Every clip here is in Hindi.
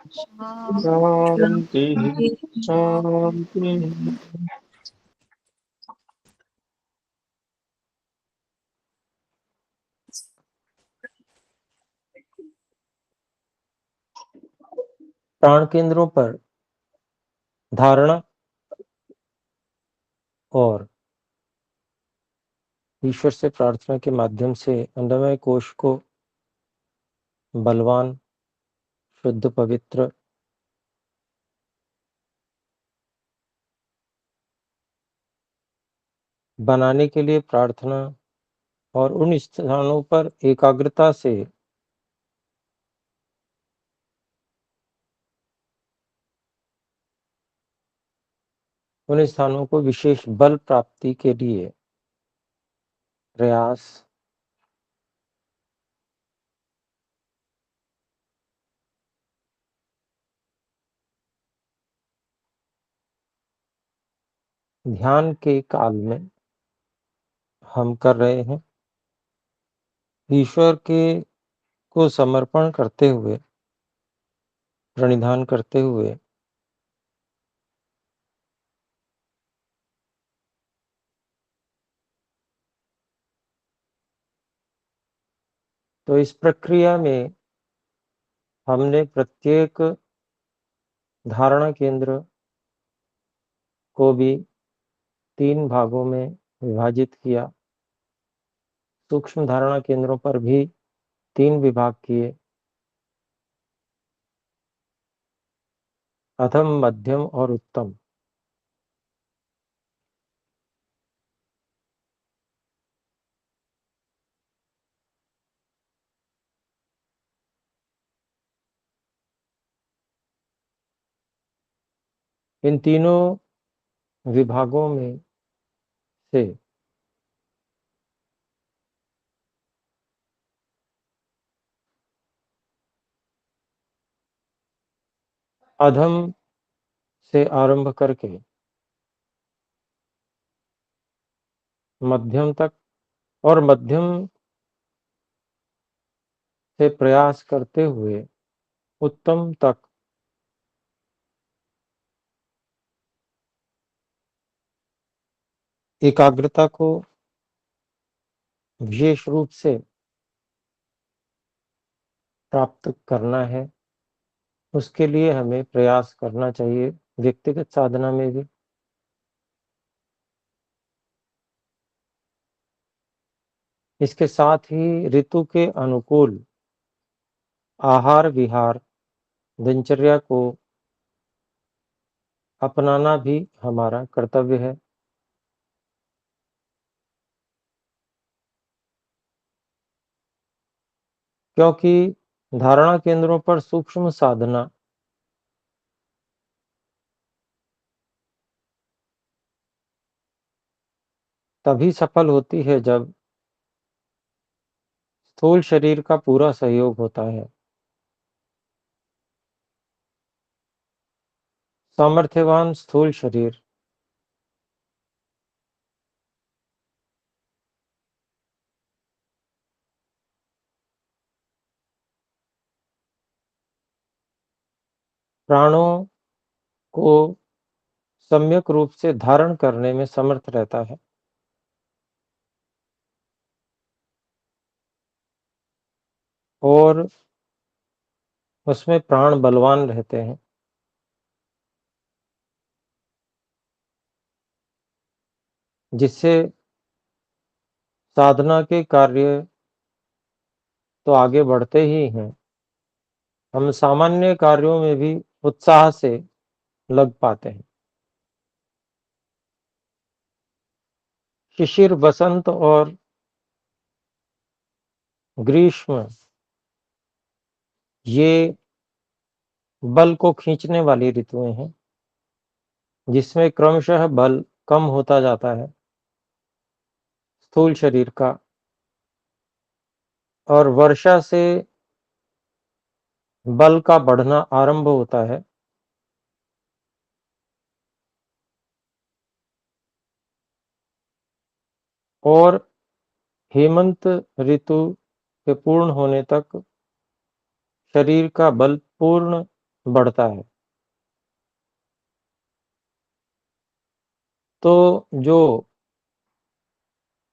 शांति शांति। प्राण केंद्रों पर धारणा और ईश्वर से प्रार्थना के माध्यम से अन्नमय कोश को बलवान, शुद्ध, पवित्र बनाने के लिए प्रार्थना और उन स्थानों पर एकाग्रता से उन स्थानों को विशेष बल प्राप्ति के लिए प्रयास, ध्यान के काल में हम कर रहे हैं। ईश्वर के को समर्पण करते हुए, प्रणिधान करते हुए तो इस प्रक्रिया में हमने प्रत्येक धारणा केंद्र को भी 3 भागों में विभाजित किया। सूक्ष्म धारणा केंद्रों पर भी 3 विभाग किए, अधम, मध्यम और उत्तम। इन तीनों विभागों में से अधम से आरंभ करके मध्यम तक और मध्यम से प्रयास करते हुए उत्तम तक एकाग्रता को विशेष रूप से प्राप्त करना है। उसके लिए हमें प्रयास करना चाहिए, व्यक्तिगत साधना में भी। इसके साथ ही ऋतु के अनुकूल आहार विहार दिनचर्या को अपनाना भी हमारा कर्तव्य है। क्योंकि धारणा केंद्रों पर सूक्ष्म साधना तभी सफल होती है जब स्थूल शरीर का पूरा सहयोग होता है। सामर्थ्यवान स्थूल शरीर प्राणों को सम्यक रूप से धारण करने में समर्थ रहता है। और उसमें प्राण बलवान रहते हैं, जिससे साधना के कार्य तो आगे बढ़ते ही हैं, हम सामान्य कार्यों में भी उत्साह से लग पाते हैं। शिशिर, बसंत और ग्रीष्म ये बल को खींचने वाली ऋतुएं हैं, जिसमें क्रमशः बल कम होता जाता है स्थूल शरीर का, और वर्षा से बल का बढ़ना आरंभ होता है। और हेमंत ऋतु के पूर्ण होने तक शरीर का बल पूर्ण बढ़ता है। तो जो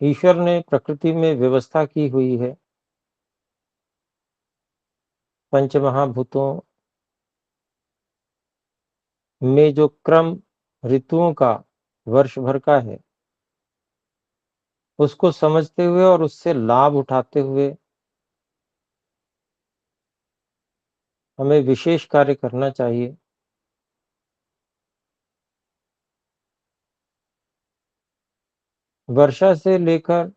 ईश्वर ने प्रकृति में व्यवस्था की हुई है, पंचमहाभूतों में जो क्रम ऋतुओं का वर्ष भर का है, उसको समझते हुए और उससे लाभ उठाते हुए हमें विशेष कार्य करना चाहिए। वर्षा से लेकर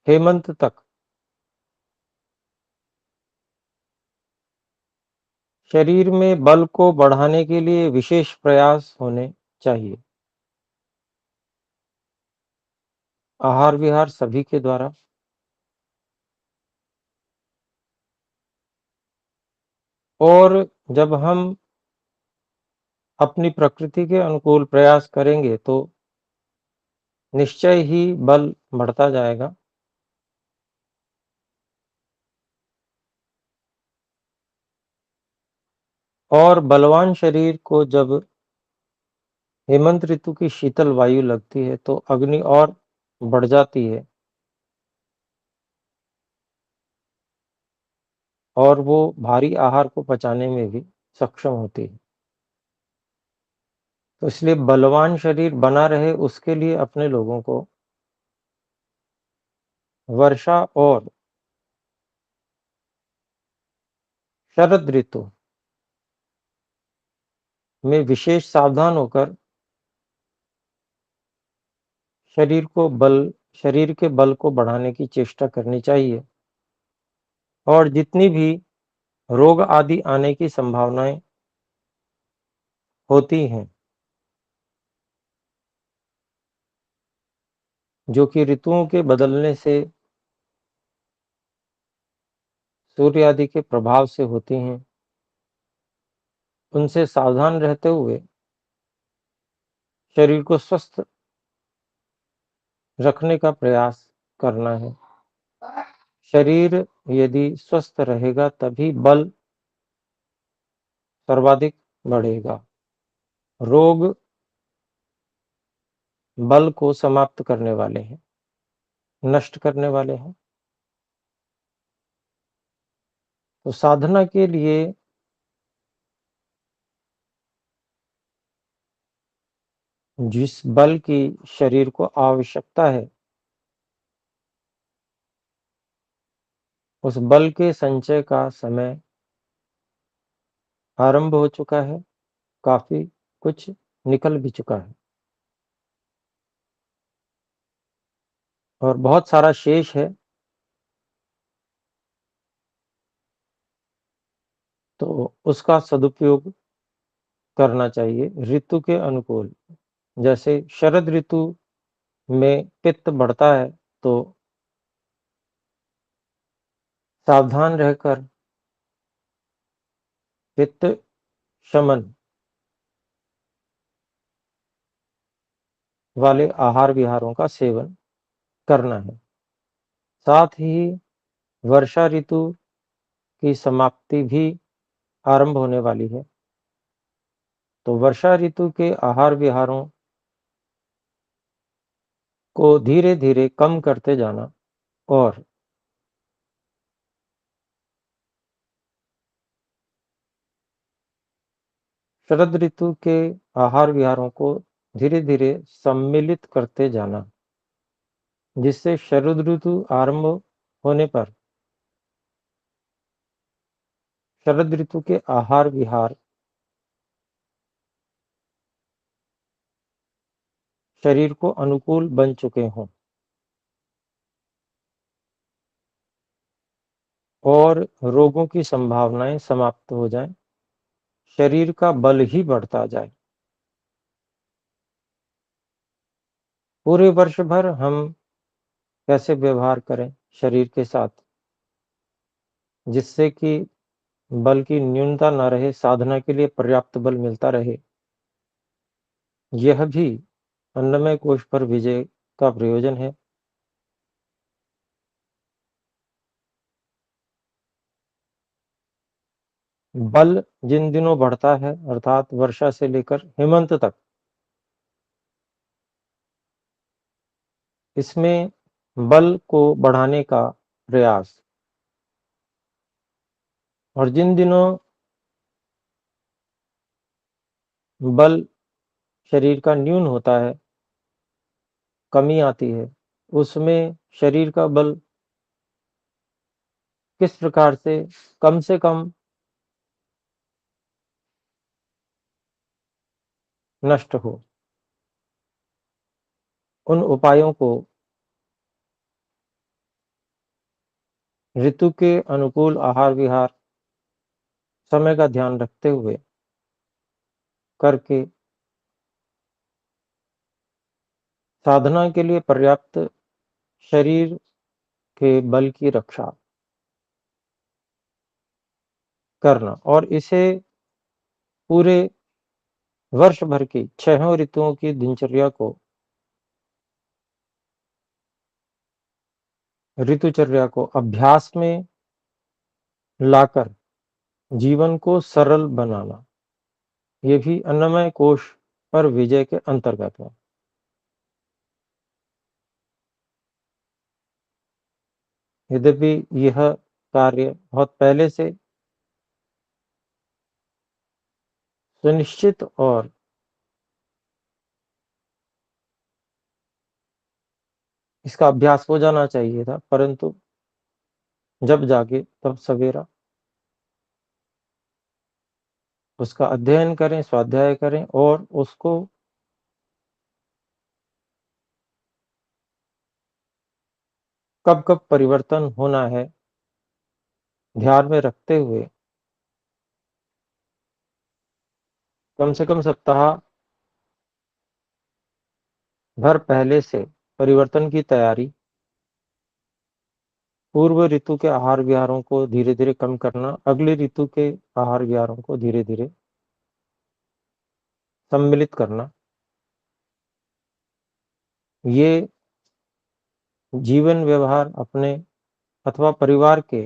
हेमंत तक शरीर में बल को बढ़ाने के लिए विशेष प्रयास होने चाहिए। आहार विहार सभी के द्वारा, और जब हम अपनी प्रकृति के अनुकूल प्रयास करेंगे तो निश्चय ही बल बढ़ता जाएगा। और बलवान शरीर को जब हेमंत ऋतु की शीतल वायु लगती है तो अग्नि और बढ़ जाती है और वो भारी आहार को पचाने में भी सक्षम होती है। तो इसलिए बलवान शरीर बना रहे उसके लिए अपने लोगों को वर्षा और शरद ऋतु में विशेष सावधान होकर शरीर के बल को बढ़ाने की चेष्टा करनी चाहिए। और जितनी भी रोग आदि आने की संभावनाएं होती हैं, जो कि ऋतुओं के बदलने से, सूर्य आदि के प्रभाव से होती हैं, उनसे सावधान रहते हुए शरीर को स्वस्थ रखने का प्रयास करना है। शरीर यदि स्वस्थ रहेगा तभी बल सर्वाधिक बढ़ेगा। रोग बल को समाप्त करने वाले हैं, नष्ट करने वाले हैं। तो साधना के लिए जिस बल की शरीर को आवश्यकता है, उस बल के संचय का समय आरंभ हो चुका है। काफी कुछ निकल भी चुका है और बहुत सारा शेष है। तो उसका सदुपयोग करना चाहिए ऋतु के अनुकूल। जैसे शरद ऋतु में पित्त बढ़ता है तो सावधान रहकर पित्त शमन वाले आहार विहारों का सेवन करना है। साथ ही वर्षा ऋतु की समाप्ति भी आरंभ होने वाली है। तो वर्षा ऋतु के आहार विहारों को धीरे धीरे कम करते जाना और शरद ऋतु के आहार विहारों को धीरे धीरे सम्मिलित करते जाना, जिससे शरद ऋतु आरंभ होने पर शरद ऋतु के आहार विहार शरीर को अनुकूल बन चुके हों और रोगों की संभावनाएं समाप्त हो जाएं, शरीर का बल ही बढ़ता जाए। पूरे वर्ष भर हम कैसे व्यवहार करें शरीर के साथ, जिससे कि बल की न्यूनता न रहे, साधना के लिए पर्याप्त बल मिलता रहे, यह भी अन्नमय कोश पर विजय का प्रयोजन है। बल जिन दिनों बढ़ता है अर्थात वर्षा से लेकर हेमंत तक, इसमें बल को बढ़ाने का प्रयास, और जिन दिनों बल शरीर का न्यून होता है, कमी आती है, उसमें शरीर का बल किस प्रकार से कम नष्ट हो, उन उपायों को ऋतु के अनुकूल आहार विहार, समय का ध्यान रखते हुए करके साधना के लिए पर्याप्त शरीर के बल की रक्षा करना, और इसे पूरे वर्ष भर की 6 ऋतुओं की दिनचर्या को, ऋतुचर्या को अभ्यास में लाकर जीवन को सरल बनाना, ये भी अन्नमय कोश पर विजय के अंतर्गत है। यद्यपि यह कार्य बहुत पहले से सुनिश्चित और इसका अभ्यास हो जाना चाहिए था, परंतु जब जागे तब सवेरा। उसका अध्ययन करें, स्वाध्याय करें और उसको कब-कब परिवर्तन होना है, ध्यान में रखते हुए कम से कम सप्ताह भर पहले से परिवर्तन की तैयारी, पूर्व ऋतु के आहार विहारों को धीरे-धीरे कम करना, अगली ऋतु के आहार विहारों को धीरे-धीरे सम्मिलित करना, ये जीवन व्यवहार अपने अथवा परिवार के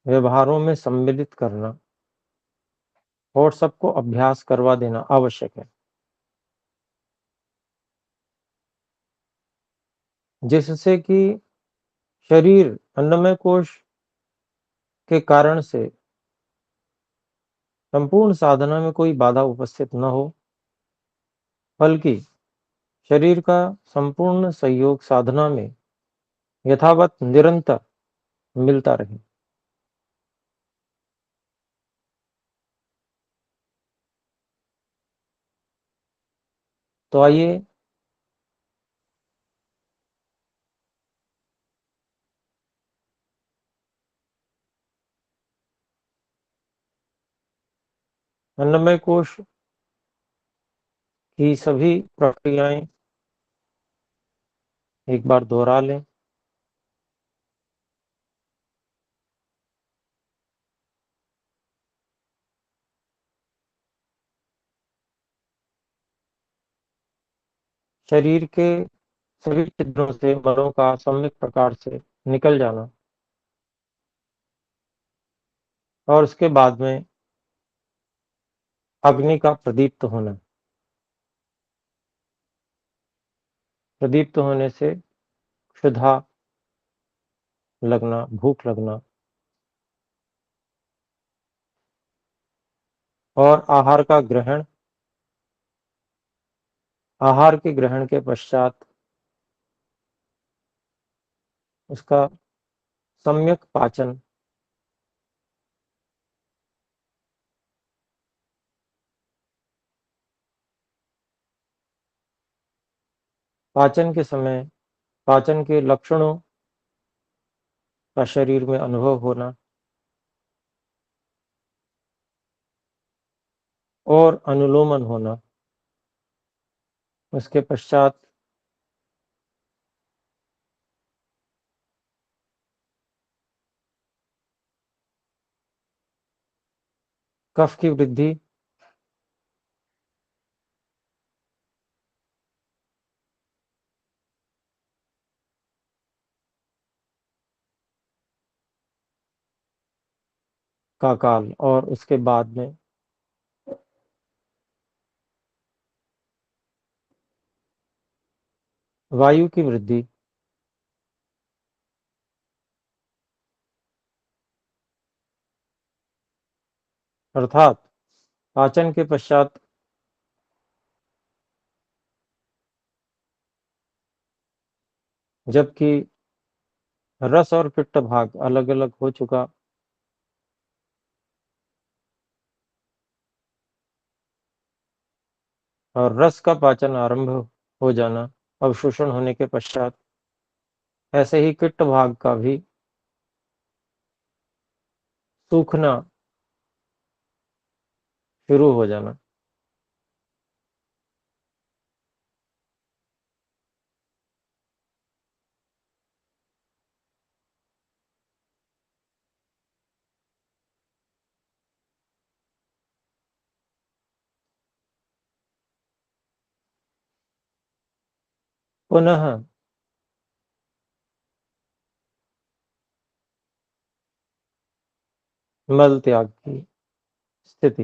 व्यवहारों में सम्मिलित करना और सबको अभ्यास करवा देना आवश्यक है, जिससे कि शरीर अन्नमय कोश के कारण से संपूर्ण साधना में कोई बाधा उपस्थित न हो, बल्कि शरीर का संपूर्ण सहयोग साधना में यथावत निरंतर मिलता रहे। तो आइए अन्नमय कोश की सभी प्रक्रियाएं एक बार दोहरा लें। शरीर के सभी छिद्रों से मरों का सम्यक प्रकार से निकल जाना, और उसके बाद में अग्नि का प्रदीप्त होना। प्रदीप्त होने से क्षुधा लगना, भूख लगना और आहार के ग्रहण के पश्चात उसका सम्यक पाचन, पाचन के समय पाचन के लक्षणों का शरीर में अनुभव होना और अनुलोमन होना। उसके पश्चात कफ की वृद्धि, का काल और उसके बाद में वायु की वृद्धि, अर्थात पाचन के पश्चात जबकि रस और पित्त भाग अलग अलग हो चुका और रस का पाचन आरंभ हो जाना अवशोषण होने के पश्चात, ऐसे ही पित्त भाग का भी सूखना शुरू हो जाना। पुनः मल त्याग की स्थिति,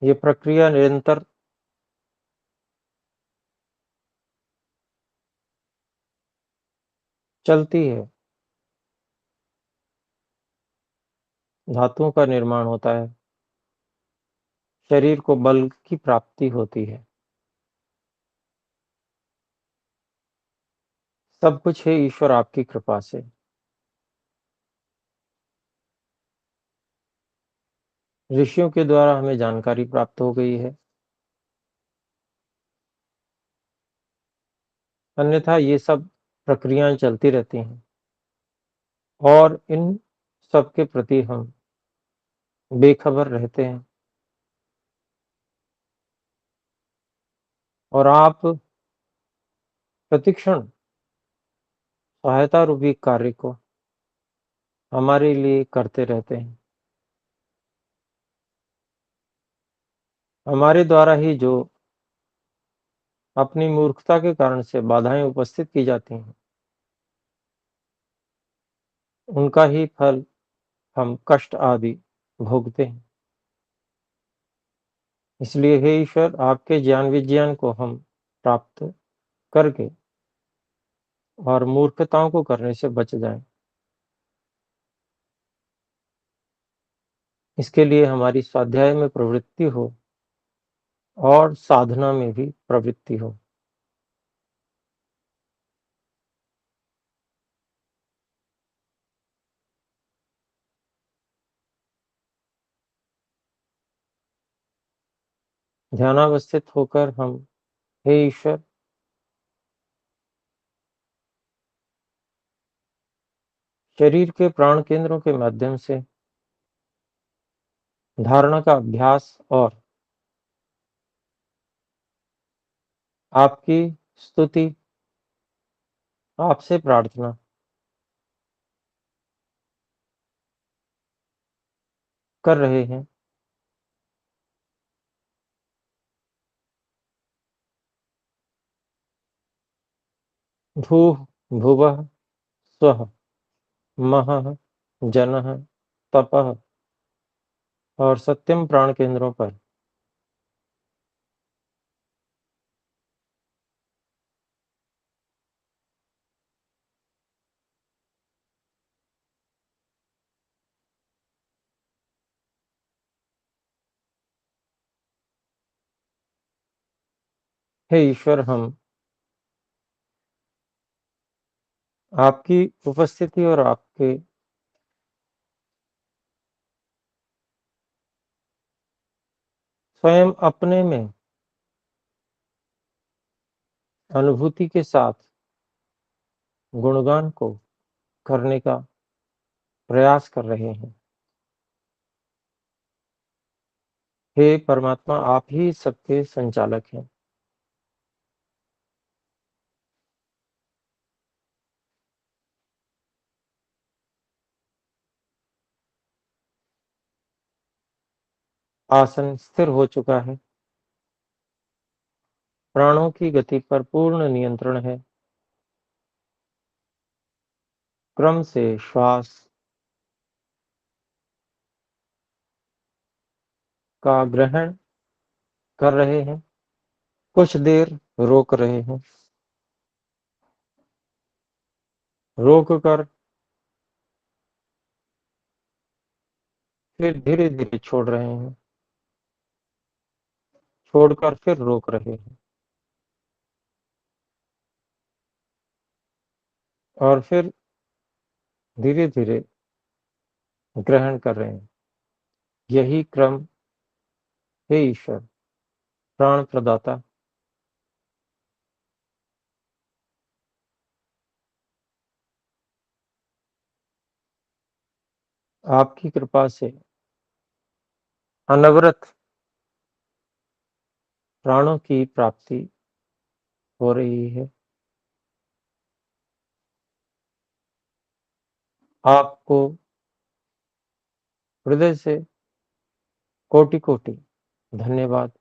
ये प्रक्रिया निरंतर चलती है। धातुओं का निर्माण होता है, शरीर को बल की प्राप्ति होती है। सब कुछ है ईश्वर आपकी कृपा से। ऋषियों के द्वारा हमें जानकारी प्राप्त हो गई है, अन्यथा ये सब प्रक्रियाएं चलती रहती हैं और इन सब के प्रति हम बेखबर रहते हैं। और आप प्रतिक्षण सहायता रूपी कार्य को हमारे लिए करते रहते हैं। हमारे द्वारा ही जो अपनी मूर्खता के कारण से बाधाएं उपस्थित की जाती हैं, उनका ही फल हम कष्ट आदि भोगते हैं। इसलिए हे ईश्वर, आपके ज्ञान विज्ञान को हम प्राप्त करके और मूर्खताओं को करने से बच जाएं। इसके लिए हमारी स्वाध्याय में प्रवृत्ति हो और साधना में भी प्रवृत्ति हो। ध्यानावस्थित होकर हम, हे ईश्वर, शरीर के प्राण केंद्रों के माध्यम से धारणा का अभ्यास और आपकी स्तुति, आपसे प्रार्थना कर रहे हैं। भूः भुवः स्वः महः जनः तपः और सत्यम प्राण केंद्रों पर हे ईश्वर, हम आपकी उपस्थिति और आपके स्वयं अपने में अनुभूति के साथ गुणगान को करने का प्रयास कर रहे हैं। हे परमात्मा, आप ही सबके संचालक हैं। आसन स्थिर हो चुका है, प्राणों की गति पर पूर्ण नियंत्रण है। क्रम से श्वास का ग्रहण कर रहे हैं, कुछ देर रोक रहे हैं, रोक कर फिर धीरे-धीरे छोड़ रहे हैं, छोड़कर फिर रोक रहे हैं और फिर धीरे-धीरे ग्रहण कर रहे हैं। यही क्रम, हे ईश्वर, प्राण प्रदाता, आपकी कृपा से अनवरत प्राणों की प्राप्ति हो रही है। आपको हृदय से कोटि-कोटि धन्यवाद।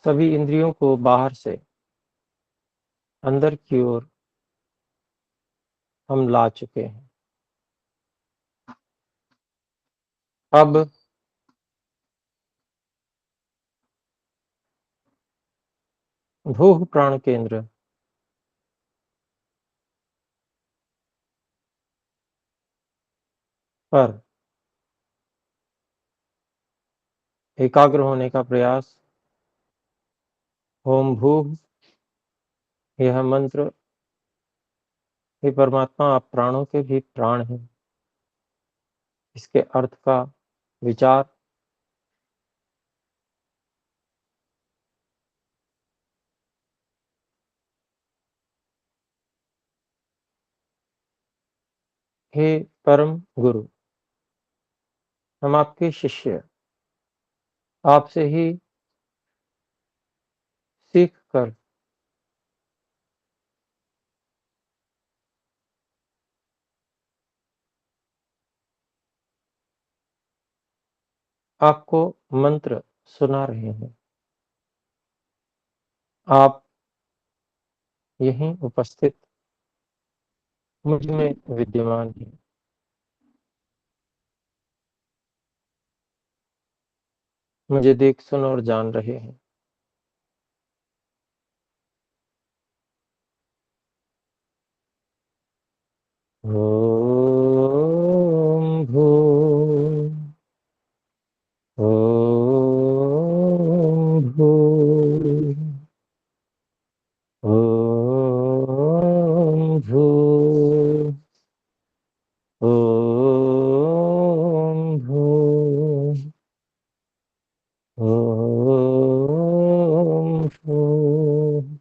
सभी इंद्रियों को बाहर से अंदर की ओर हम ला चुके हैं। अब भूह प्राण केंद्र पर एकाग्र होने का प्रयास। ओम भूः, यह मंत्र, हे परमात्मा, आप प्राणों के भी प्राण हैं। इसके अर्थ का विचार हे परम गुरु, हम आपके शिष्य आपसे ही सीख कर आपको मंत्र सुना रहे हैं। आप यहीं उपस्थित मुझ में विद्यमान हैं। मुझे देख सुन और जान रहे हैं। ओम भूः, ओम भूः, ओम भूः, ओम भूः, ओम भूः,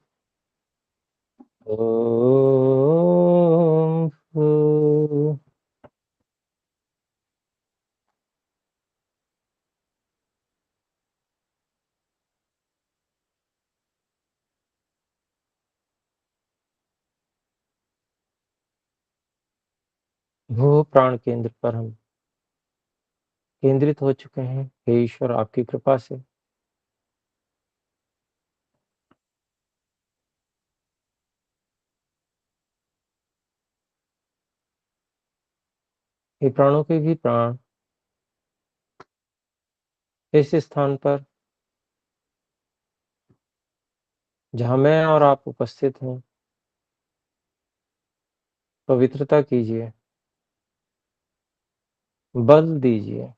ओम भूः। भू प्राण केंद्र पर हम केंद्रित हो चुके हैं। हे ईश्वर, आपकी कृपा से ये प्राणों के भी प्राण इस स्थान पर जहाँ मैं और आप उपस्थित हैं, पवित्रता कीजिए, बल दीजिए।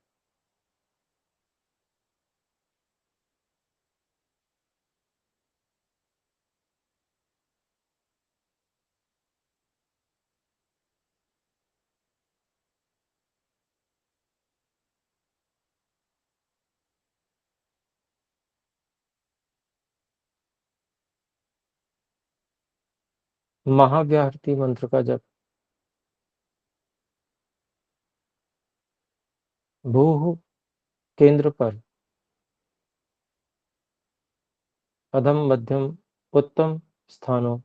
महाव्याहृति मंत्र का जप। भूह केंद्र पर अधम मध्यम उत्तम स्थानों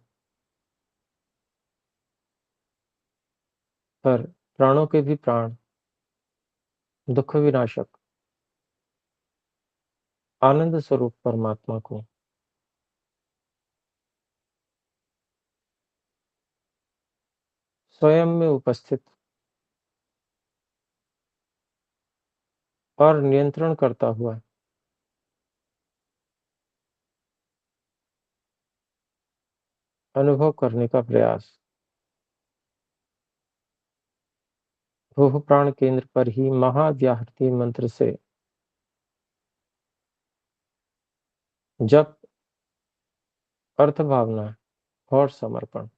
पर प्राणों के भी प्राण दुख विनाशक आनंद स्वरूप परमात्मा को स्वयं में उपस्थित और नियंत्रण करता हुआ अनुभव करने का प्रयास भूह प्राण केंद्र पर ही महाव्याहृति मंत्र से जप, अर्थ भावना और समर्पण।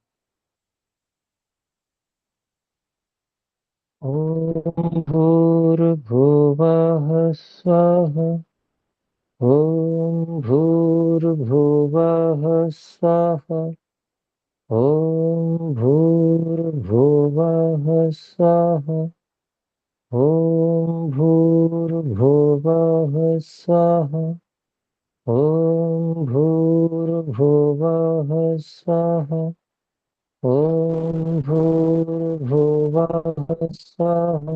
ओम भूर्भुवः स्वः। ओम भूर्भुवः स्वः। ओम भूर्भुवः स्वः। ओम भूर्भुवः स्वः। ओम भूर्भुवः स्वः। ओम भूर्भुवः स्वः।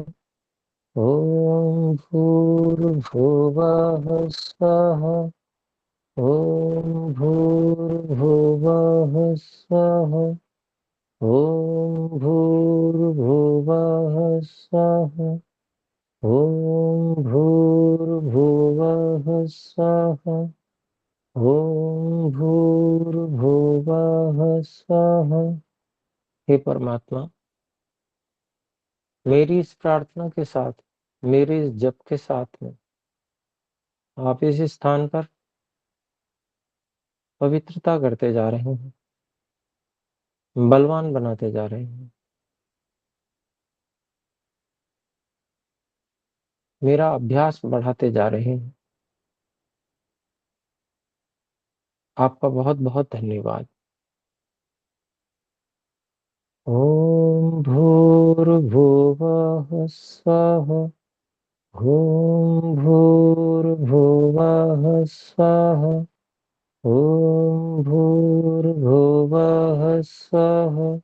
ओम भूर्भुवः स्वः। ओम भूर्भुवः स्वः। ओम भूर्भुवः स्वः। ओम भूर्भुवः स्वः। ओम भूर्भुवः स्वः। हे परमात्मा, मेरी इस प्रार्थना के साथ, मेरे इस जप के साथ में आप इस स्थान पर पवित्रता करते जा रहे हैं, बलवान बनाते जा रहे हैं। मेरा अभ्यास बढ़ाते जा रहे हैं। आपका बहुत बहुत धन्यवाद। ओम भूर्भुवः स्वः। ओम भूर्भुवः स्वः। ओम भूर्भुवः स्वः।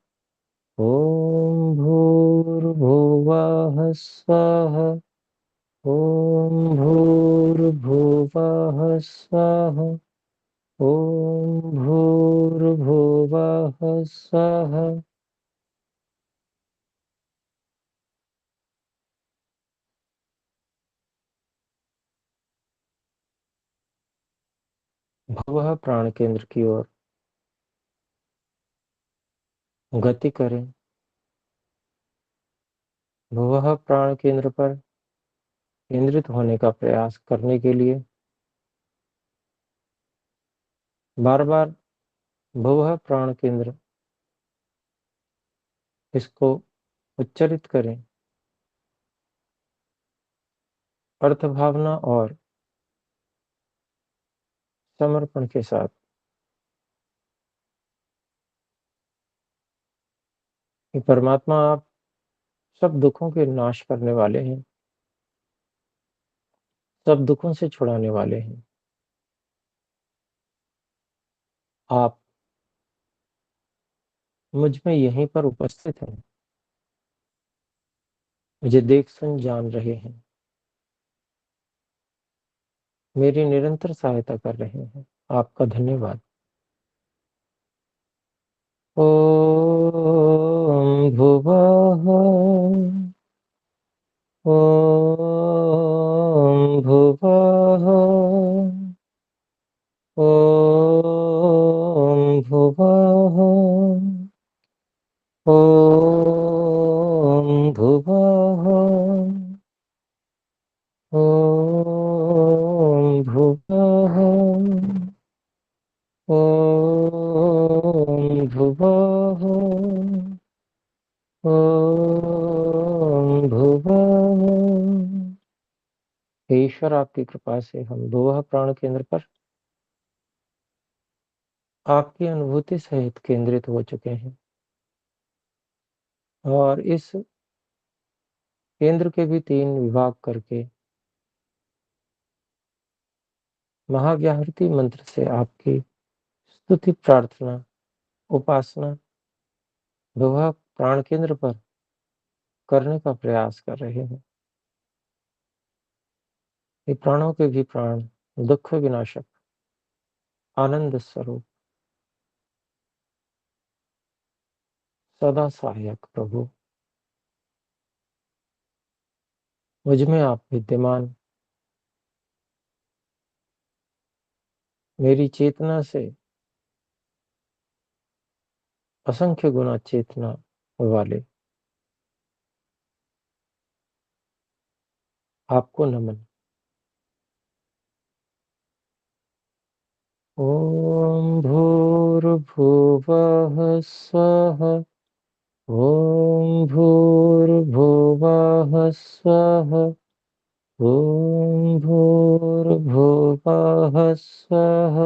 ओम भूर्भुवः स्वः। ओम भूर्भुवः स्वः। ओम भूर्भुवः स्वः। भवः प्राण केंद्र की ओर गति करें। भवः प्राण केंद्र पर केंद्रित होने का प्रयास करने के लिए बार बार भवः प्राण केंद्र इसको उच्चारित करें, अर्थ भावना और समर्पण के साथ। कि परमात्मा, आप सब दुखों के नाश करने वाले हैं, सब दुखों से छुड़ाने वाले हैं। आप मुझ में यहीं पर उपस्थित हैं, मुझे देख सुन जान रहे हैं, मेरी निरंतर सहायता कर रहे हैं। आपका धन्यवाद। ओम भुवः। ओम भुवः। ओम भुवः। ओम भुवः। ओम भुवः। ओम भुवः। ओम भुवः। हे ईश्वर, आपकी कृपा से हम भुवः प्राण केंद्र पर आपकी अनुभूति सहित केंद्रित हो चुके हैं और इस केंद्र के भी 3 विभाग करके महाव्याहृति मंत्र से आपकी स्तुति, प्रार्थना, उपासना भुवः प्राण केंद्र पर करने का प्रयास कर रहे हैं। ये प्राणों के भी प्राण दुख विनाशक, आनंद स्वरूप, सदा सहायक प्रभु, मुझमें आप विद्यमान, मेरी चेतना से असंख्य गुना चेतना वाले आपको नमन। ॐ भूर्भुवः स्वः, ॐ भूर्भुवः स्वः, ॐ भूर्भुवः स्वः,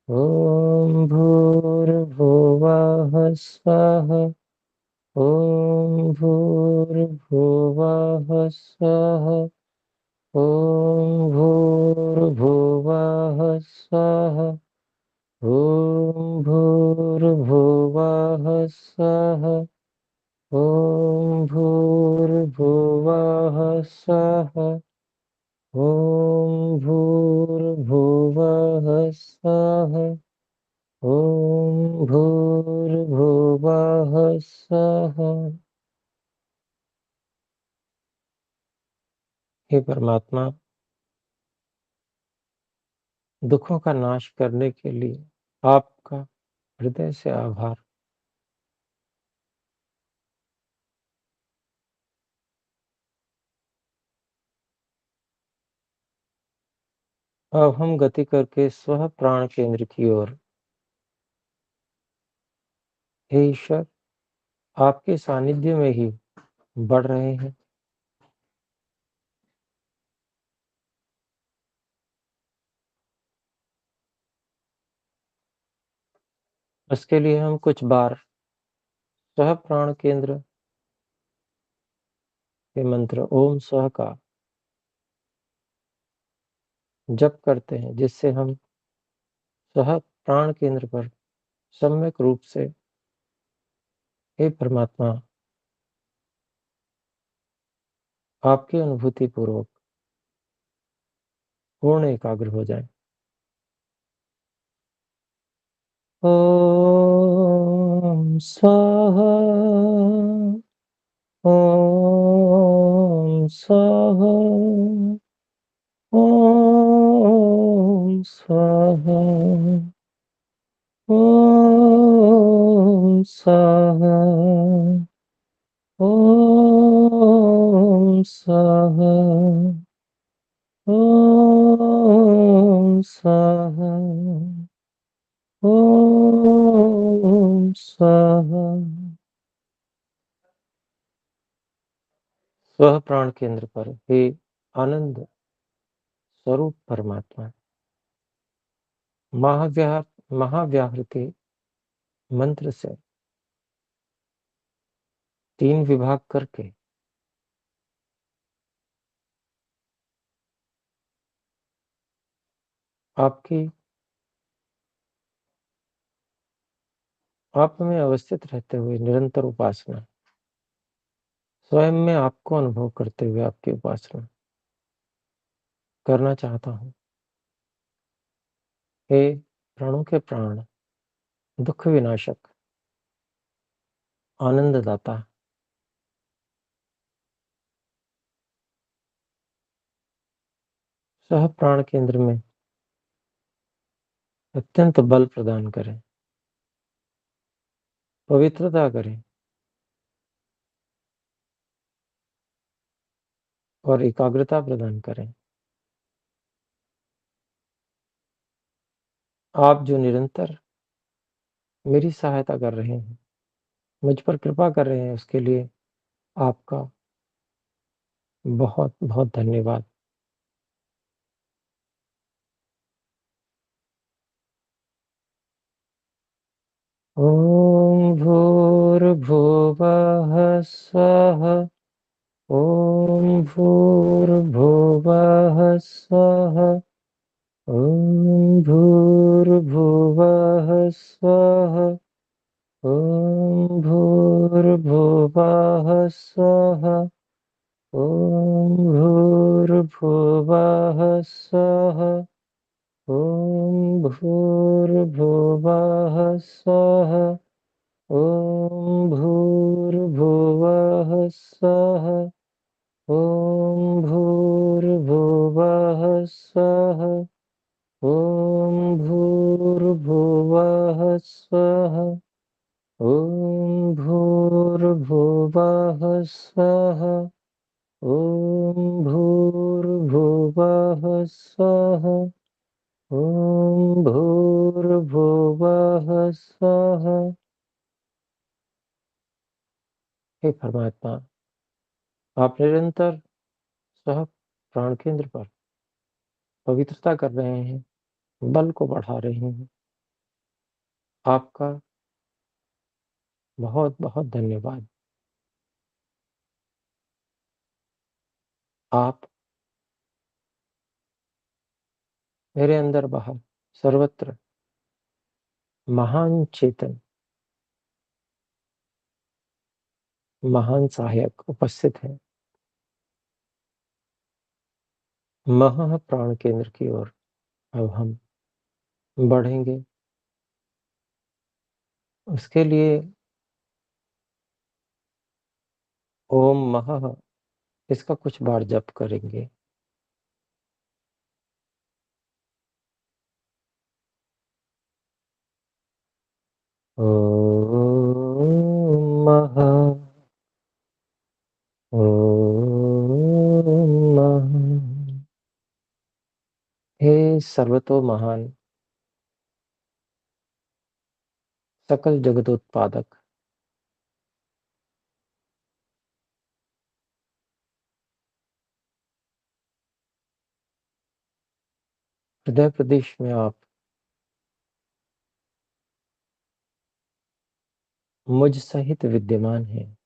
ॐ भूर्भुवः स्वः, ॐ भूर्भुवः स्वः, ॐ भूर्भुवः स्वः, ॐ भूर्भुवः स्वः, ॐ भूर्भुवः स्वः, ॐ भूर्भुवः स्वः, ॐ भूर्भुवः स्वः। हे परमात्मा, दुखों का नाश करने के लिए आपका हृदय से आभार। अब हम गति करके स्व प्राण केंद्र की ओर, हे ईश्वर, आपके सानिध्य में ही बढ़ रहे हैं। इसके लिए हम कुछ बार स्व प्राण केंद्र के मंत्र ओम स्व का जप करते हैं, जिससे हम स्व प्राण केंद्र पर सम्यक रूप से, हे परमात्मा, आपकी अनुभूति पूर्वक पूर्ण एकाग्र हो जाएं। ओम स्वाहा, ओम स्वाहा, ओम स्वाहा, ओम स्वाहा, ओम स्वाहा, ओम स्वाहा, ओम स्वाहा। स्व प्राण केंद्र पर हे आनंद स्वरूप परमात्मा, महाव्याहृति मंत्र से 3 विभाग करके आपकी आप में अवस्थित रहते हुए निरंतर उपासना, स्वयं में आपको अनुभव करते हुए आपकी उपासना करना चाहता हूँ। हे प्राणों के प्राण, दुख विनाशक, आनंददाता, सह प्राण केंद्र में अत्यंत बल प्रदान करें, पवित्रता करें और एकाग्रता प्रदान करें। आप जो निरंतर मेरी सहायता कर रहे हैं, मुझ पर कृपा कर रहे हैं, उसके लिए आपका बहुत बहुत धन्यवाद। ओम भूर्भुवः स्वः, ओम भूर्भुवः स्वः, ओम भूर्भुवः स्वः, ओम भूर्भुवः स्वः, ओम भूर्भुवः स्वः, भूर्भुवः स्वः। ॐ भूर्भुवः स्वः। ॐ भूर्भुवः स्वः। ॐ भूर्भुवः स्वः। ॐ भूर्भुवः स्वः। ॐ भूर्भुवः स्वः। ॐ भूर्भुवः स्वः। हे परमात्मा, आप निरंतर स्वः प्राण केंद्र पर पवित्रता कर रहे हैं, बल को बढ़ा रहे हैं। आपका बहुत बहुत धन्यवाद। आप मेरे अंदर बाहर सर्वत्र महान चेतन, महान सहायक उपस्थित हैं। महा प्राण केंद्र की ओर अब हम बढ़ेंगे। उसके लिए ओम महः इसका कुछ बार जप करेंगे। ओम महः। ओम महः। हे सर्वतो महान सकल जगदोत्पादक, हृदय प्रदेश में आप मुझ सहित विद्यमान हैं।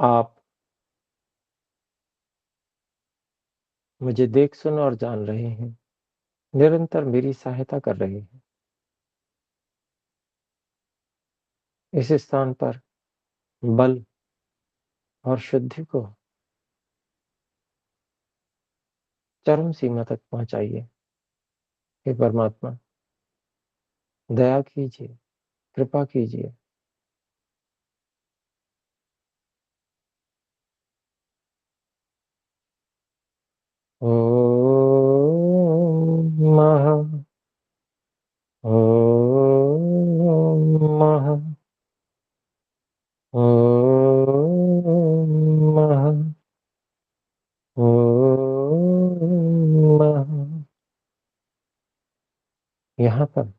आप मुझे देख सुन और जान रहे हैं, निरंतर मेरी सहायता कर रहे हैं। इस स्थान पर बल और शुद्धि को चरम सीमा तक पहुंचाइए। हे परमात्मा, दया कीजिए, कृपा कीजिए। ओम महः। ओम महः। ओम महः। ओम महः। यहाँ पर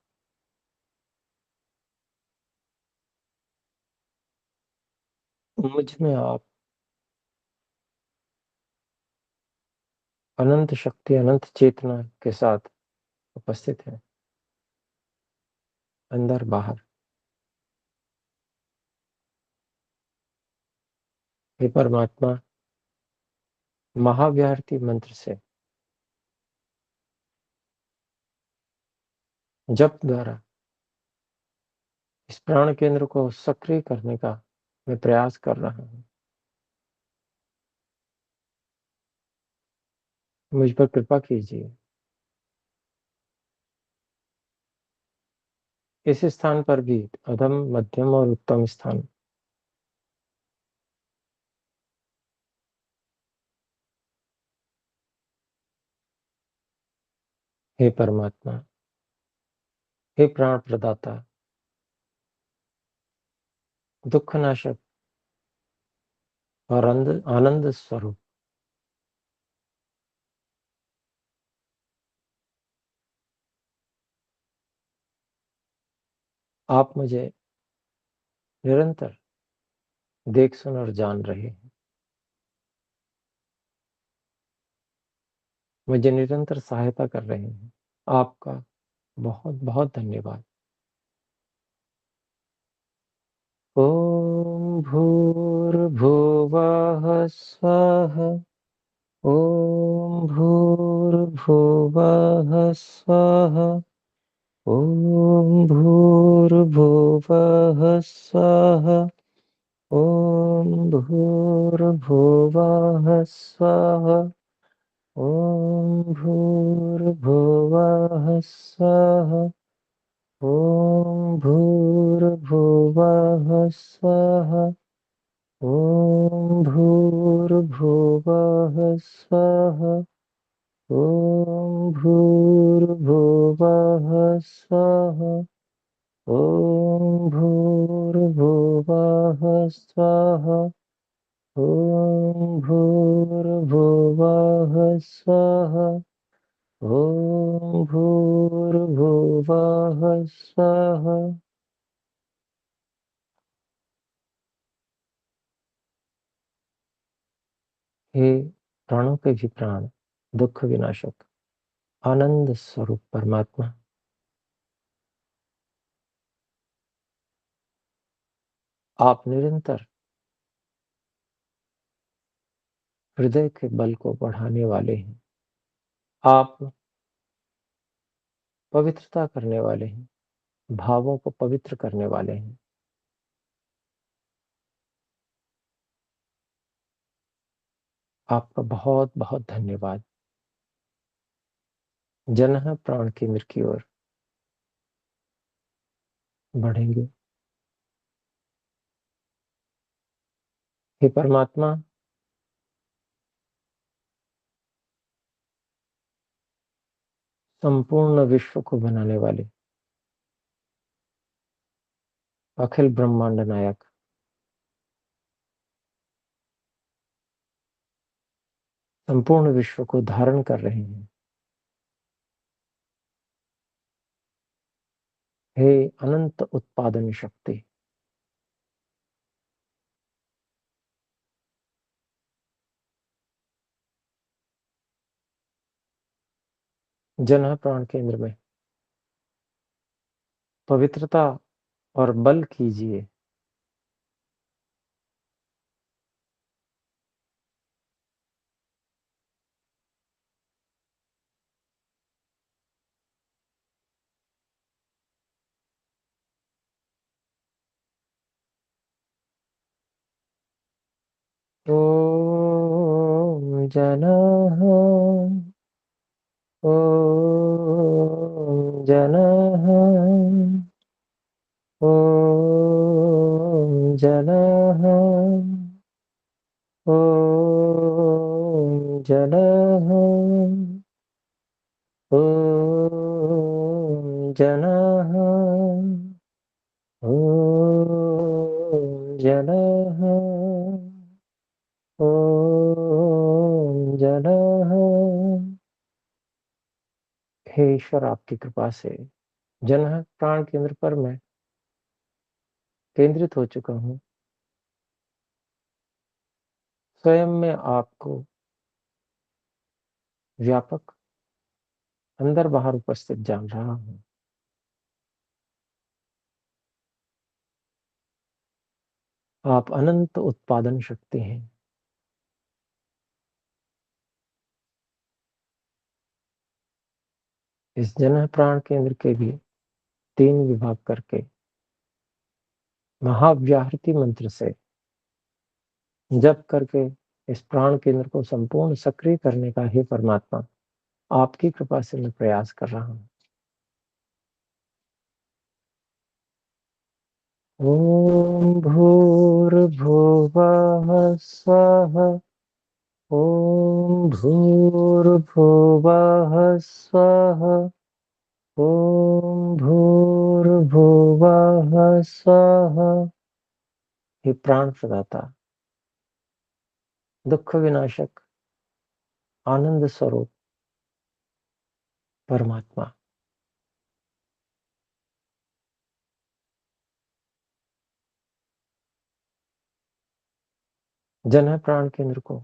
मुझ में आप अनंत शक्ति, अनंत चेतना के साथ उपस्थित हैं, अंदर बाहर। हे परमात्मा, महाव्याहृति मंत्र से जप द्वारा इस प्राण केंद्र को सक्रिय करने का मैं प्रयास कर रहा हूं। मुझ पर कृपा कीजिए। इस स्थान पर भी अधम, मध्यम और उत्तम स्थान हे परमात्मा, हे प्राण प्रदाता, दुखनाशक और आनंद स्वरूप, आप मुझे निरंतर देख सुन और जान रहे हैं। मुझे निरंतर सहायता कर रहे हैं। आपका बहुत बहुत धन्यवाद। ओम भूर्भुवः स्वः। ओम भूर्भुवः स्वः। ओम भूर्भुवः स्वः। ॐ भूर्भुवः स्वः। ॐ भूर्भुवः स्वः। ॐ भूर्भुवः स्वः। ॐ भूर्भुवः स्वः। ॐ भूर्भुवः स्वः। ॐ भूर्भुवः स्वः। ॐ भूर्भुवः स्वः। ॐ भूर्भुवः स्वः। हे प्राणों के भी प्राण, दुख विनाशक, आनंद स्वरूप परमात्मा, आप निरंतर हृदय के बल को बढ़ाने वाले हैं। आप पवित्रता करने वाले हैं, भावों को पवित्र करने वाले हैं। आपका बहुत बहुत धन्यवाद। जन प्राण केंद्र की ओर बढ़ेंगे। हे परमात्मा, संपूर्ण विश्व को बनाने वाले अखिल ब्रह्मांड नायक, संपूर्ण विश्व को धारण कर रहे हैं। हे अनंत उत्पादन शक्ति, जन प्राण केंद्र में पवित्रता और बल कीजिए। ॐ जनः ॐ जनः ॐ जनः ॐ जनः ॐ जनः ॐ जनः ॐ जनः। हे ईश्वर, आपकी कृपा से जन प्राण केंद्र पर मैं केंद्रित हो चुका हूँ। स्वयं में आपको व्यापक अंदर बाहर उपस्थित जान रहा हूँ। आप अनंत उत्पादन शक्ति हैं। इस जन प्राण केंद्र के भी 3 विभाग करके महाव्याहृति मंत्र से जप करके इस प्राण केंद्र को संपूर्ण सक्रिय करने का हे परमात्मा, आपकी कृपा से मैं प्रयास कर रहा हूँ। ॐ भूर्भुवः स्वः। ॐ भूर्भुवः स्वः। ॐ भूर्भुवः स्वः। हे प्राण प्रदाता, दुख विनाशक, आनंद स्वरूप परमात्मा, जन प्राण केंद्र को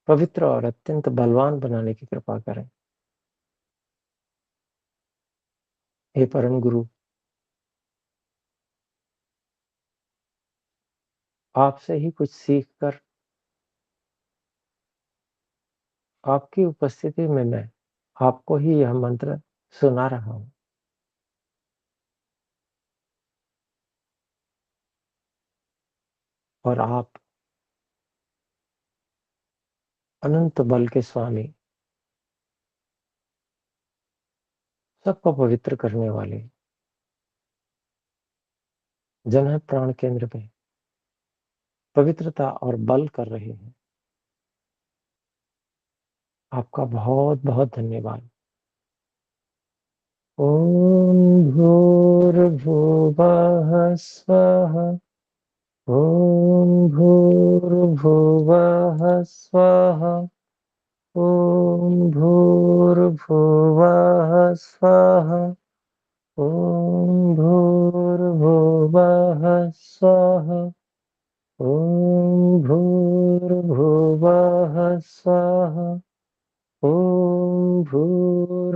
पवित्र और अत्यंत बलवान बनाने की कृपा करें। हे परम गुरु, आपसे ही कुछ सीखकर आपकी उपस्थिति में मैं आपको ही यह मंत्र सुना रहा हूँ। और आप अनंत बल के स्वामी, सबको पवित्र करने वाले, जिन्हें प्राण केंद्र में पवित्रता और बल कर रहे हैं, आपका बहुत बहुत धन्यवाद। ओम भूर्भुवः स्वः। ओम भूर्भुवः स्वः। ओम भूर्भुवः स्वः। ओम भूर्भुवः स्वः। ओम भूर्भुवः स्वः। ओम भूर्भुवः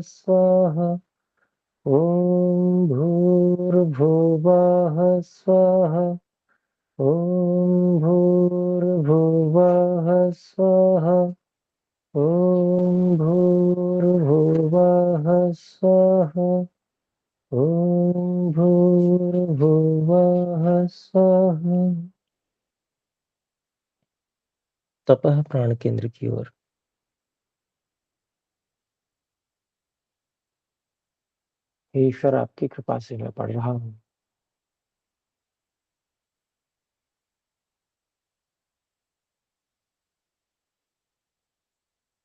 स्वः। ओम भूर्भुवः स्वः। ओम भूर्भुवः स्वः। ओम भूर्भुवः स्वः। ओम भूर्भुवः स्वः। तपः प्राण केंद्र की ओर। हे ईश्वर, आपकी कृपा से मैं पढ़ रहा हूँ।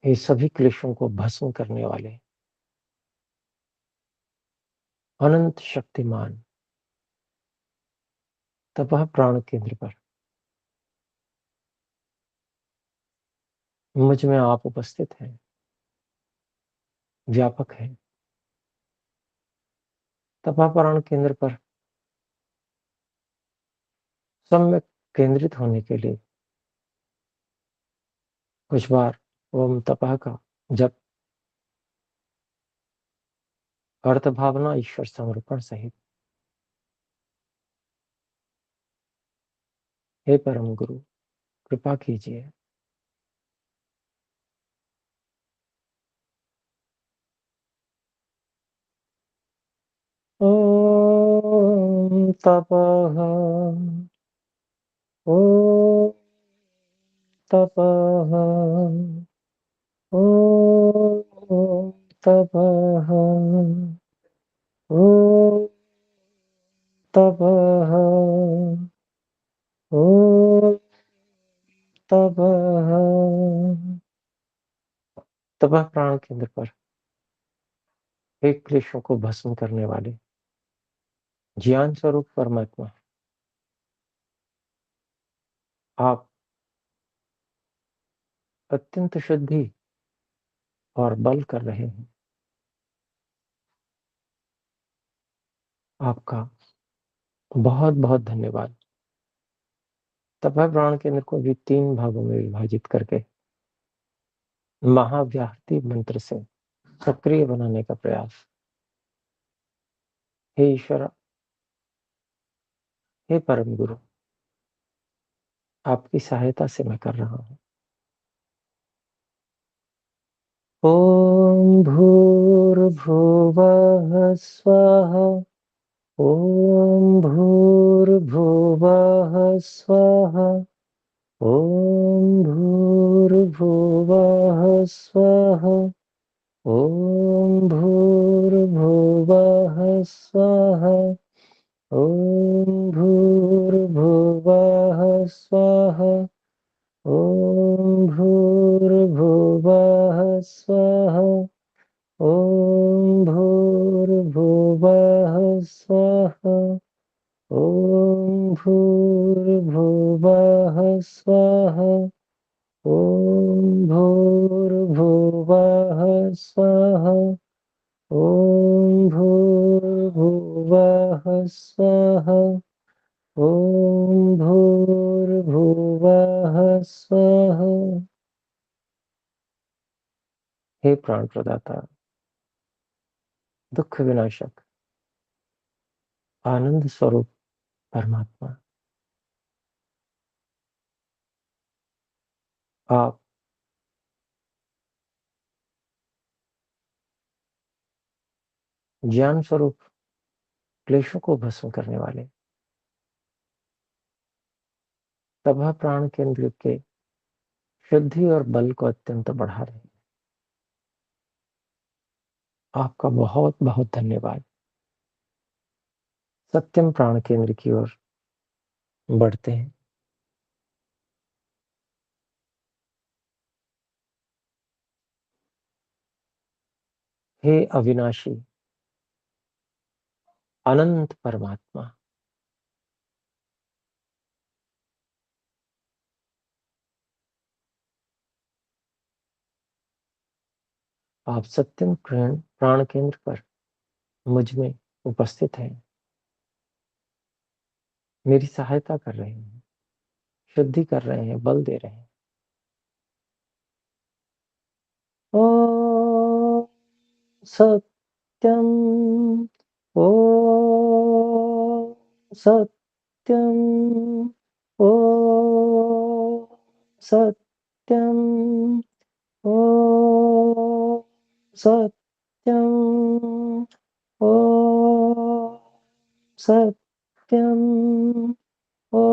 ये सभी क्लेशों को भस्म करने वाले अनंत शक्तिमान तपः प्राण केंद्र पर मुझ में आप उपस्थित हैं, व्यापक हैं। तपः प्राण केंद्र पर सम्यक केंद्रित होने के लिए कुछ बार ओम तपः का जप, अर्थ भावना ईश्वर समर्पण सहित। हे परम गुरु, कृपा कीजिए। ओम तपः। ओम तपः। ओम तपः। ओम तपः। ओम तपः। तपः प्राण केंद्र पर एक क्लेशों को भस्म करने वाले ज्ञान स्वरूप परमात्मा, आप अत्यंत शुद्धि और बल कर रहे हैं। आपका बहुत बहुत धन्यवाद। तपः प्राण केंद्र को भी 3 भागों में विभाजित करके महाव्याहति मंत्र से सक्रिय बनाने का प्रयास। हे ईश्वर, हे परम गुरु, आपकी सहायता से मैं कर रहा हूँ। ओम भूर्भुवः स्वः। ओम भूर्भुवः स्वः। ओम भूर्भुवः स्वः। ओम भूर्भुवः स्वः। ओम भूर्भुवः स्वः। ओम भूर्भुवः स्वः। ओम भूर्भुवः स्वः। ओम भूर्भुवः स्वः। ओम भूर्भुवः स्वः। ओम भूर्भुवः स्वः। ओम भूर्भुवः स्वः। हे प्राण प्रदाता, दुख विनाशक, आनंद स्वरूप परमात्मा, आप ज्ञान स्वरूप क्लेशों को भस्म करने वाले तब प्राण केंद्र के शुद्धि और बल को अत्यंत बढ़ा रहे हैं। आपका बहुत बहुत धन्यवाद। सत्यम प्राण केंद्र की ओर बढ़ते हैं। हे अविनाशी अनंत परमात्मा, आप सत्यम प्राण केंद्र पर मुझ में उपस्थित हैं, मेरी सहायता कर रहे हैं, शुद्धि कर रहे हैं, बल दे रहे हैं। ओ सत्यम, ओ सत्यम, ओ सत्यम, ओ सत्यम, ओ सत्यम, ओ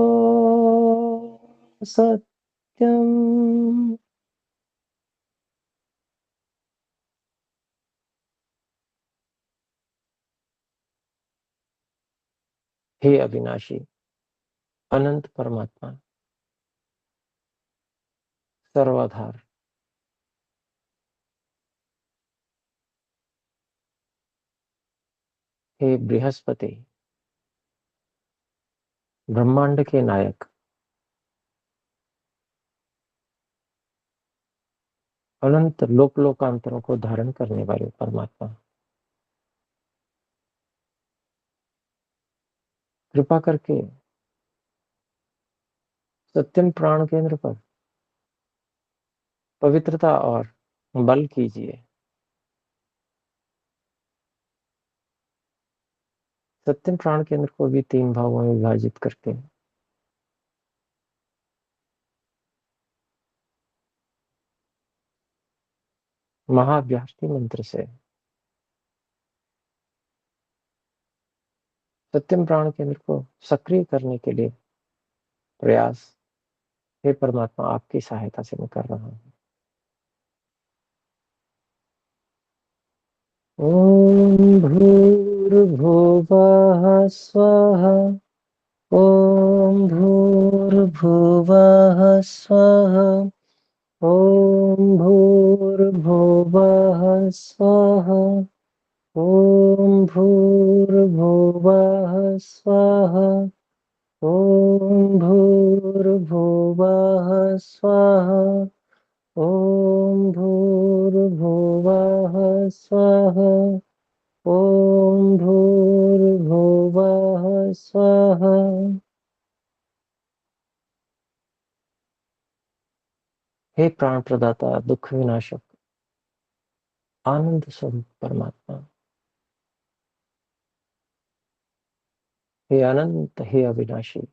सत्यम। हे अविनाशी अनंत परमात्मा, सर्वाधार, हे बृहस्पति, ब्रह्मांड के नायक, अनंत लोक लोकांतरों को धारण करने वाले परमात्मा, कृपा करके सत्यम प्राण केंद्र पर पवित्रता और बल कीजिए। सत्यम प्राण केंद्र को भी 3 भागों में विभाजित करके महाव्याष्टि मंत्र से सत्यम प्राण केंद्र को सक्रिय करने के लिए प्रयास, हे परमात्मा, आपकी सहायता से मैं कर रहा हूं। ओम भूर्भुवः स्वः, ओम भूर्भुवः स्वः, ओम भूर्भुवः स्वः, ओम भूर्भुवः स्वः, ओम भूर्भुवः स्वः, ओम भूर्भुवः स्वः, ओम भूर्भुवः स्वः। हे प्राण प्रदाता, दुख विनाशक, आनंद स्वरूप परमात्मा, हे अनंत, हे अविनाशी,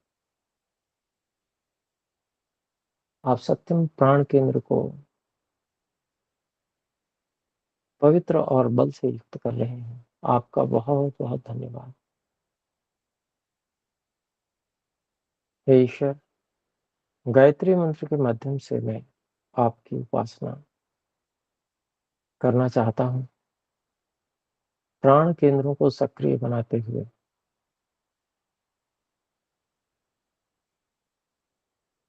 आप सत्यम प्राण केंद्र को पवित्र और बल से युक्त कर रहे हैं। आपका बहुत बहुत धन्यवाद। हे ईश्वर, गायत्री मंत्र के माध्यम से मैं आपकी उपासना करना चाहता हूं, प्राण केंद्रों को सक्रिय बनाते हुए।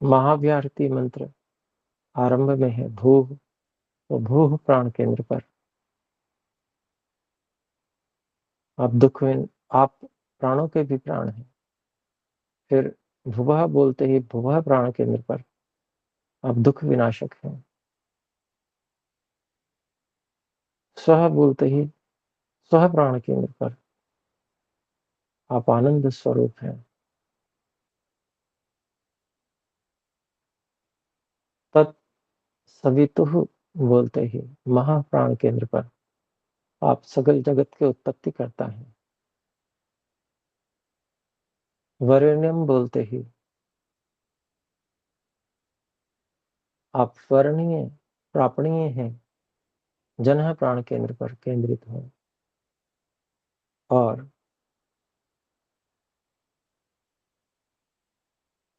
महाव्याहृति मंत्र आरंभ में है भूः, तो भूः प्राण केंद्र पर आप प्राणों के भी प्राण हैं। फिर भुवः बोलते ही भुवः प्राण केंद्र पर आप दुख विनाशक हैं। स्वः बोलते ही स्वः प्राण केंद्र पर आप आनंद स्वरूप हैं। तत् सवितुः बोलते ही महाप्राण केंद्र पर आप सगल जगत की उत्पत्ति करता है। वरेण्यम बोलते ही आप वर्णीय, प्रापणीय हैं, जनः प्राण केंद्र पर केंद्रित हो। और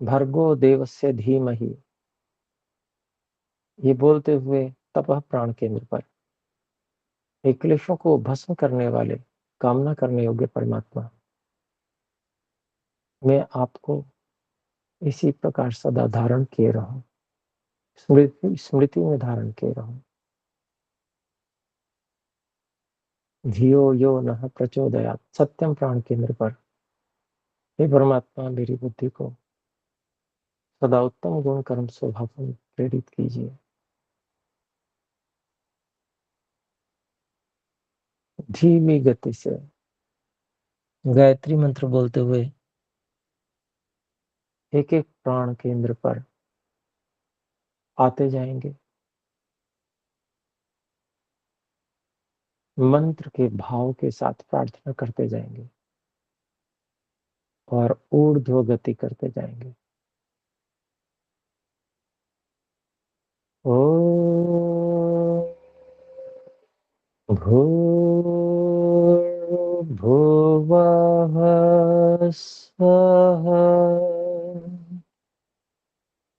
भर्गो देवस्य धीमहि, ये बोलते हुए तपः प्राण केंद्र पर हे क्लेशों को भस्म करने वाले कामना करने योग्य परमात्मा, मैं आपको इसी प्रकार सदा धारण किए रहूं, स्मृति में धारण किए रहूं। धियो यो नः प्रचोदयात्, सत्यम प्राण केंद्र पर हे परमात्मा मेरी बुद्धि को सदा उत्तम गुण कर्म स्वभाव में प्रेरित कीजिए। धीमी गति से गायत्री मंत्र बोलते हुए एक एक प्राण केंद्र पर आते जाएंगे, मंत्र के भाव के साथ प्रार्थना करते जाएंगे और ऊर्ध्व गति करते जाएंगे। ओ भूर्भुवः स्वः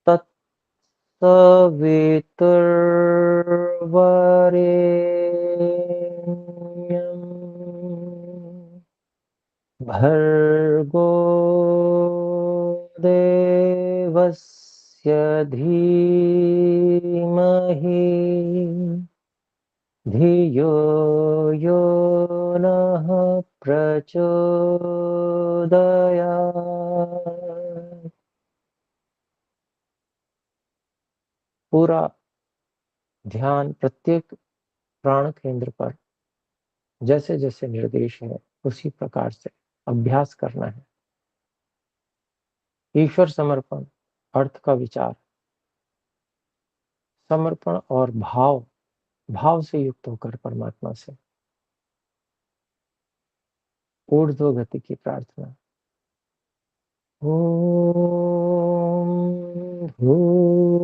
तत्सवितुर्वरेण्यं भर्गो देवस्य धीमहि धियो यो नः प्रचोदयात्। पूरा ध्यान प्रत्येक प्राण केंद्र पर जैसे जैसे निर्देश है उसी प्रकार से अभ्यास करना है। ईश्वर समर्पण, अर्थ का विचार, समर्पण और भाव से युक्त होकर परमात्मा से ऊर्ध्व गति की प्रार्थना। ओम भूर्भुवः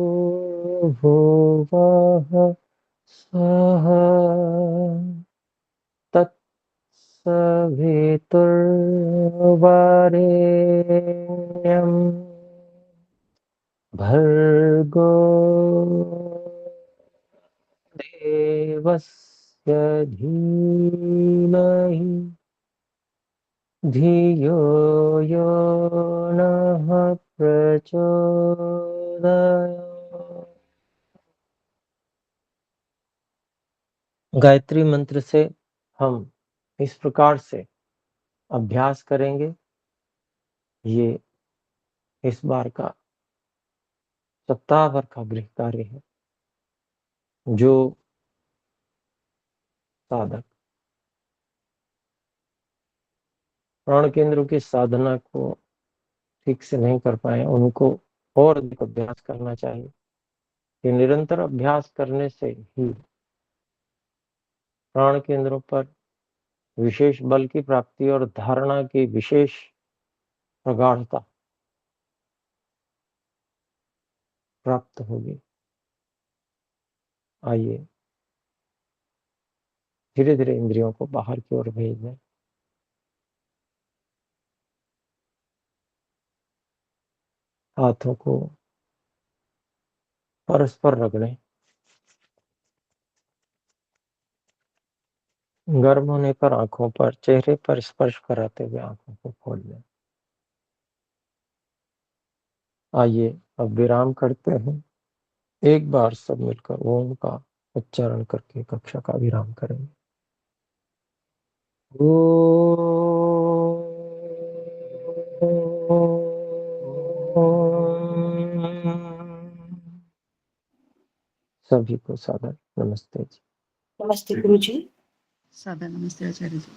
स्वः तत्सवितुर्वरेण्यं भर्गो देवस्य धीमहि धियो यो नः प्रचोदयात्। गायत्री मंत्र से हम इस प्रकार से अभ्यास करेंगे। ये इस बार का सप्ताह भर का गृह कार्य है। जो साधक प्राण केंद्रों की साधना को ठीक से नहीं कर पाए उनको और अधिक अभ्यास करना चाहिए। ये निरंतर अभ्यास करने से ही प्राण केंद्रों पर विशेष बल की प्राप्ति और धारणा की विशेष प्रगाढ़ता प्राप्त होगी। आइए धीरे धीरे इंद्रियों को बाहर की ओर भेज दें। हाथों को परस्पर रगड़ें। गर्म होने पर आंखों पर, चेहरे पर स्पर्श कराते हुए आंखों को खोल लें। आइए अब विराम करते हैं। एक बार सब मिलकर ओम का उच्चारण करके कक्षा का विराम करेंगे। सभी को सादर नमस्ते जी। नमस्ते गुरु जी। सादर नमस्ते आचार्य जी।